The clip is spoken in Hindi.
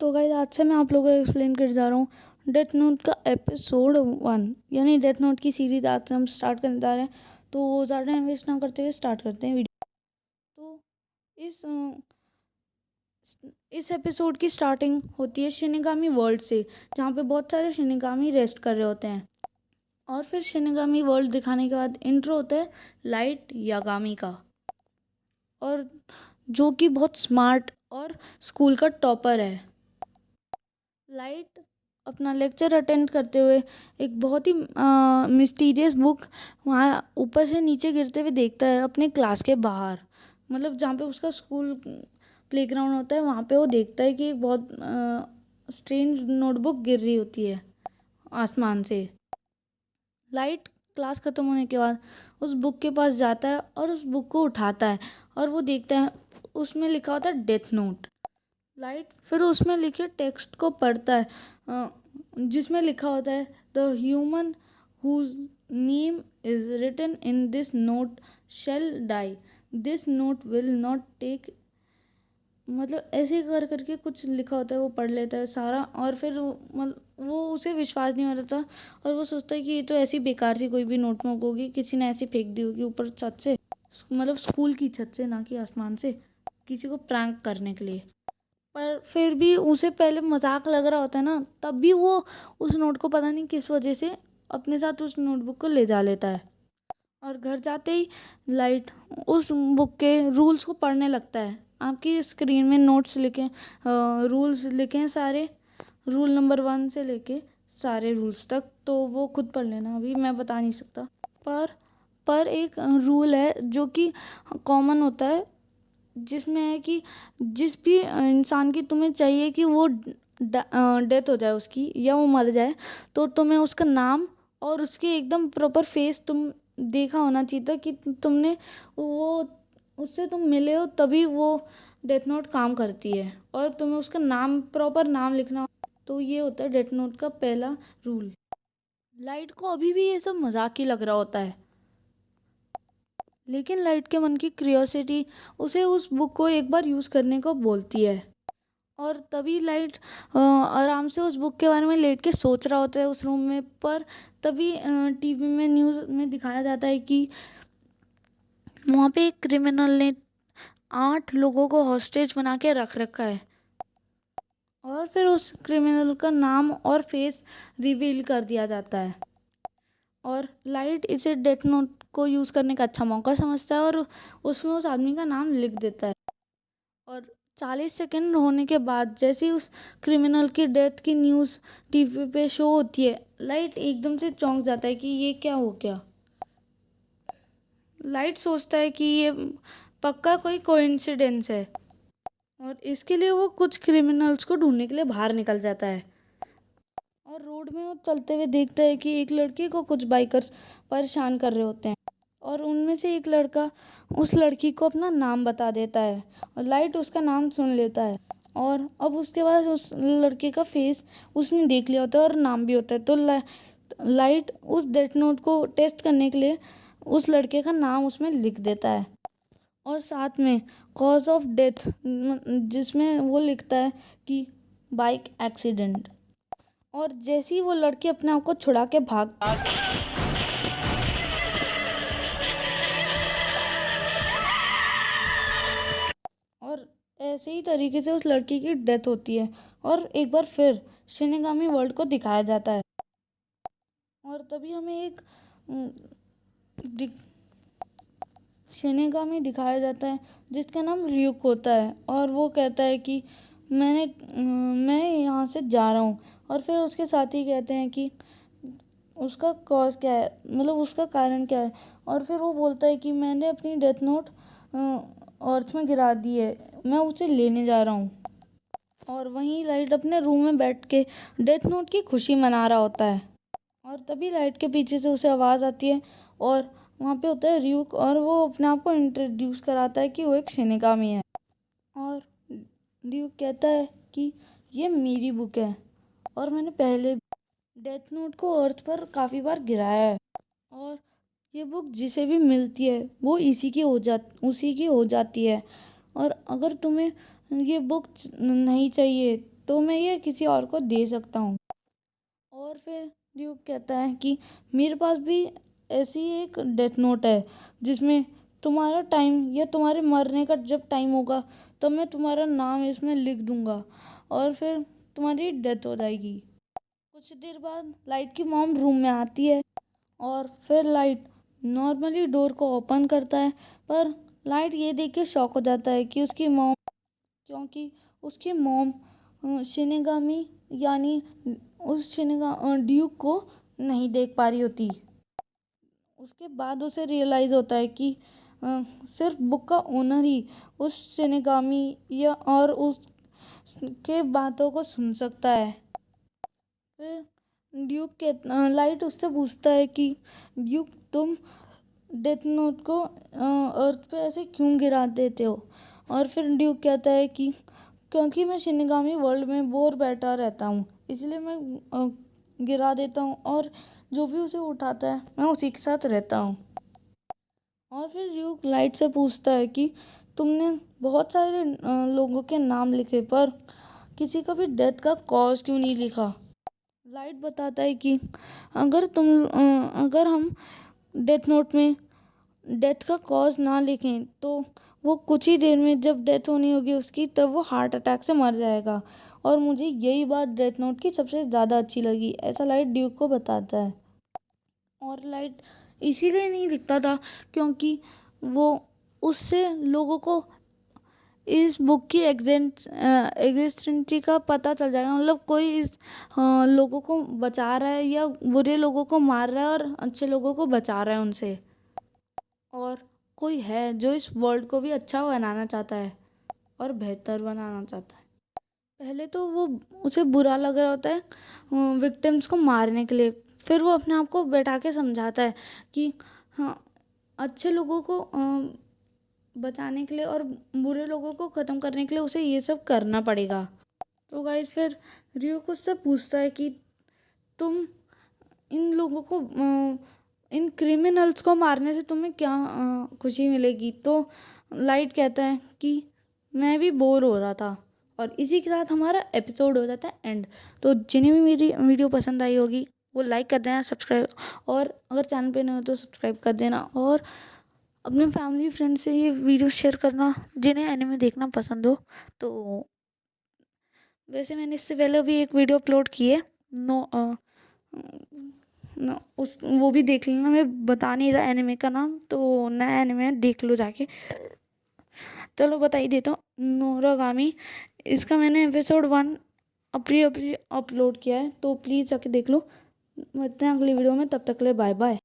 तो गाइस आज से मैं आप लोगों को एक्सप्लेन कर जा रहा हूँ डेथ नोट का एपिसोड 1 यानी डेथ नोट की सीरीज आज से हम स्टार्ट करने जा रहे हैं। तो ज़्यादा टाइम वेस्ट ना करते हुए स्टार्ट करते हैं वीडियो। तो इस इस एपिसोड की स्टार्टिंग होती है शिनिगामी वर्ल्ड से, जहाँ पे बहुत सारे शिनिगामी रेस्ट कर रहे होते हैं। और फिर शिनिगामी वर्ल्ड दिखाने के बाद इंट्रो होता है लाइट यागामी का, और जो कि बहुत स्मार्ट और स्कूल का टॉपर है। लाइट अपना लेक्चर अटेंड करते हुए एक बहुत ही मिस्टीरियस बुक वहाँ ऊपर से नीचे गिरते हुए देखता है अपने क्लास के बाहर, मतलब जहाँ पे उसका स्कूल प्लेग्राउंड होता है वहाँ पे वो देखता है कि एक बहुत स्ट्रेंज नोटबुक गिर रही होती है आसमान से। लाइट क्लास ख़त्म होने के बाद उस बुक के पास जाता है और उस बुक को उठाता है और वो देखता है उसमें लिखा होता है डेथ नोट। लाइट फिर उसमें लिखे टेक्स्ट को पढ़ता है, जिसमें लिखा होता है the human whose name is written in this note shall die, this note will not take, मतलब ऐसे कर करके कुछ लिखा होता है। वो पढ़ लेता है सारा और फिर वो उसे विश्वास नहीं हो रहा था और वो सोचता है कि ये तो ऐसी बेकार सी कोई भी नोटबुक होगी, किसी ने ऐसी फेंक दी होगी ऊपर छत से, मतलब स्कूल की छत से, ना कि आसमान से, किसी को प्रैंक करने के लिए। पर फिर भी उसे पहले मजाक लग रहा होता है ना, तब भी वो उस नोट को पता नहीं किस वजह से अपने साथ उस नोटबुक को ले जा लेता है। और घर जाते ही लाइट उस बुक के रूल्स को पढ़ने लगता है। आपकी स्क्रीन में नोट्स लिखे, रूल्स लिखे हैं सारे, रूल नंबर 1 से लेके सारे रूल्स तक, तो वो खुद पढ़ लेना, अभी मैं बता नहीं सकता। पर एक रूल है जो कि कॉमन होता है, जिसमें है कि जिस भी इंसान की तुम्हें चाहिए कि वो डेथ हो जाए उसकी या वो मर जाए, तो तुम्हें उसका नाम और उसके एकदम प्रॉपर फेस तुम देखा होना चाहिए था कि तुमने वो उससे तुम मिले हो, तभी वो डेथ नोट काम करती है। और तुम्हें उसका नाम, प्रॉपर नाम लिखना, तो ये होता है डेथ नोट का पहला रूल। लाइट को अभी भी ये सब मजाक ही लग रहा होता है, लेकिन लाइट के मन की क्यूरियोसिटी उसे उस बुक को एक बार यूज़ करने को बोलती है। और तभी लाइट आराम से उस बुक के बारे में लेट के सोच रहा होता है उस रूम में। पर तभी टीवी में न्यूज़ में दिखाया जाता है कि वहाँ पे एक क्रिमिनल ने 8 लोगों को हॉस्टेज बना के रख रखा है। और फिर उस क्रिमिनल का नाम और फेस रिवील कर दिया जाता है, और लाइट इसे डेथ नोट को यूज़ करने का अच्छा मौका समझता है और उसमें उस आदमी का नाम लिख देता है। और 40 सेकंड होने के बाद जैसे ही उस क्रिमिनल की डेथ की न्यूज़ टीवी पे शो होती है, लाइट एकदम से चौंक जाता है कि ये क्या हो गया। लाइट सोचता है कि ये पक्का कोई कोइंसिडेंस है, और इसके लिए वो कुछ क्रिमिनल्स को ढूंढने के लिए बाहर निकल जाता है। और रोड में वो चलते हुए देखता है कि एक लड़की को कुछ बाइकर्स परेशान कर रहे होते हैं, और उनमें से एक लड़का उस लड़की को अपना नाम बता देता है, और लाइट उसका नाम सुन लेता है। और अब उसके बाद उस लड़के का फेस उसने देख लिया होता है और नाम भी होता है, तो लाइट उस डेथ नोट को टेस्ट करने के लिए उस लड़के का नाम उसमें लिख देता है, और साथ में कॉज ऑफ डेथ जिसमें वो लिखता है कि बाइक एक्सीडेंट। और जैसे ही वो लड़की अपने आप को छुड़ा के भाग, और ऐसे ही तरीके से उस लड़की की डेथ होती है, और एक बार फिर शिनिगामी वर्ल्ड को दिखाया जाता है। और तभी हमें एक शिनिगामी दिखाया जाता है जिसका नाम ryuk होता है, और वो कहता है कि मैं यहाँ से जा रहा हूँ। और फिर उसके साथी कहते हैं कि उसका कॉज क्या है, मतलब उसका कारण क्या है। और फिर वो बोलता है कि मैंने अपनी डेथ नोट अर्थ में गिरा दी है, मैं उसे लेने जा रहा हूँ। और वहीं लाइट अपने रूम में बैठ के डेथ नोट की खुशी मना रहा होता है, और तभी लाइट के पीछे से उसे आवाज़ आती है, और वहाँ पे होता है ryuk, और वो अपने आप को इंट्रोड्यूस कराता है कि वो एक शिनिगामी है। और ryuk कहता है कि ये मेरी बुक है, और मैंने पहले डेथ नोट को अर्थ पर काफ़ी बार गिराया है, और ये बुक जिसे भी मिलती है वो उसी की हो जाती है। और अगर तुम्हें ये बुक नहीं चाहिए तो मैं ये किसी और को दे सकता हूँ। और फिर ड्यूक कहता है कि मेरे पास भी ऐसी एक डेथ नोट है जिसमें तुम्हारा टाइम या तुम्हारे मरने का जब टाइम होगा तब मैं तुम्हारा नाम इसमें लिख दूंगा और फिर तुम्हारी डेथ हो जाएगी। कुछ देर बाद लाइट की मॉम रूम में आती है और फिर लाइट नॉर्मली डोर को ओपन करता है, पर लाइट ये देख के शॉक हो जाता है कि क्योंकि उसकी मॉम शिनिगामी यानी उस ड्यूक को नहीं देख पा रही होती। उसके बाद उसे रियलाइज़ होता है कि सिर्फ बुक का ओनर ही उस शिनिगामी या और उसके बातों को सुन सकता है। फिर ड्यूक के लाइट उससे पूछता है कि ड्यूक तुम डेथ नोट को अर्थ पे ऐसे क्यों गिरा देते हो। और फिर ड्यूक कहता है कि क्योंकि मैं शिनिगामी वर्ल्ड में बोर बैठा रहता हूँ इसलिए मैं गिरा देता हूँ और जो भी उसे उठाता है मैं उसी के साथ रहता हूँ। और फिर ड्यूक लाइट से पूछता है कि तुमने बहुत सारे लोगों के नाम लिखे पर किसी का भी डेथ का कॉज क्यों नहीं लिखा। लाइट बताता है कि अगर हम डेथ नोट में डेथ का कॉज ना लिखें तो वो कुछ ही देर में जब डेथ होनी होगी उसकी तब वो हार्ट अटैक से मर जाएगा। और मुझे यही बात डेथ नोट की सबसे ज़्यादा अच्छी लगी, ऐसा लाइट ड्यूक को बताता है। और लाइट इसीलिए नहीं लिखता था क्योंकि वो उससे लोगों को इस बुक की एग्जिस्टेंसी का पता चल जाएगा, मतलब कोई इस लोगों को बचा रहा है या बुरे लोगों को मार रहा है और अच्छे लोगों को बचा रहा है उनसे। और कोई है जो इस वर्ल्ड को भी अच्छा बनाना चाहता है और बेहतर बनाना चाहता है। पहले तो वो उसे बुरा लग रहा होता है विक्टिम्स को मारने के लिए, फिर वो अपने आप को बैठा के समझाता है कि हाँ अच्छे लोगों को बचाने के लिए और बुरे लोगों को ख़त्म करने के लिए उसे ये सब करना पड़ेगा। तो गाइस फिर ड्यूक उससे पूछता है कि तुम इन लोगों को इन क्रिमिनल्स को मारने से तुम्हें क्या खुशी मिलेगी। तो लाइट कहता है कि मैं भी बोर हो रहा था। और इसी के साथ हमारा एपिसोड हो जाता है एंड। तो जिन्हें भी मेरी वीडियो पसंद आई होगी वो लाइक कर देना, सब्सक्राइब, और अगर चैनल पे नहीं हो तो सब्सक्राइब कर देना और अपने फैमिली फ्रेंड से ये वीडियो शेयर करना जिन्हें एनिमे देखना पसंद हो। तो वैसे मैंने इससे पहले भी एक वीडियो अपलोड की है, वो भी देख लेना। मैं बता नहीं रहा एनिमे का नाम, तो नया एनिमे देख लो जाके। चलो बता ही देता हूँ, नोरागामी। इसका मैंने एपिसोड 1 अभी अपलोड किया है, तो प्लीज़ जाके देख लो। मिलते हैं अगली वीडियो में, तब तक के लिए बाय बाय।